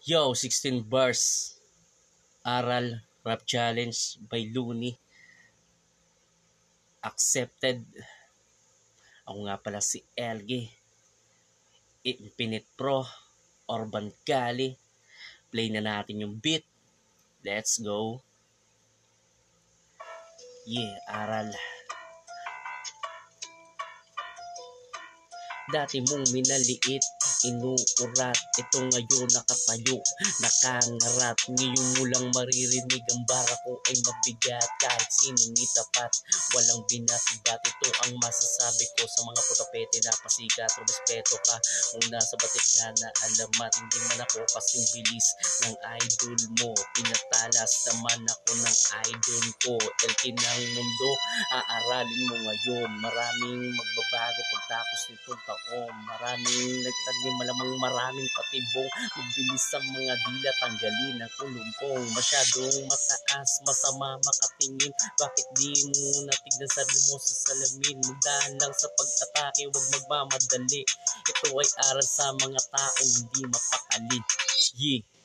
Yo, 16 bars. Aral Rap Challenge by Looney. Accepted. Ako nga pala si LG. Infinite Pro. Urban Cali. Play na natin yung beat. Let's go. Yeah, aral. Dati mong minaliit, inuurat. Ito ngayon nakatayo, nakangarap. Ngayon mo lang maririnig ang bara ko ay mabigat. Kahit sinong itapat, walang binatibat. Ito ang masasabi ko sa mga putapete na pasikat. Respeto ka muna sa batik nga na alamat. Hindi man ako kasing bilis ng idol mo. Pinatalas naman ako ng idol ko. LK ng mundo, aaralin mo ngayon. Maraming magbabago pagtapos nitong taon. Maraming nagtanim, malamang maraming patibong. Mabilis ang mga dila, tanggalin ang kulumpong. Masyadong mataas, masama makatingin. Bakit di mo natignan sarili mo sa salamin? Magdaan lang sa pag-atake, huwag magmamadali. Ito ay aral sa mga taong hindi mapakali. Yeah.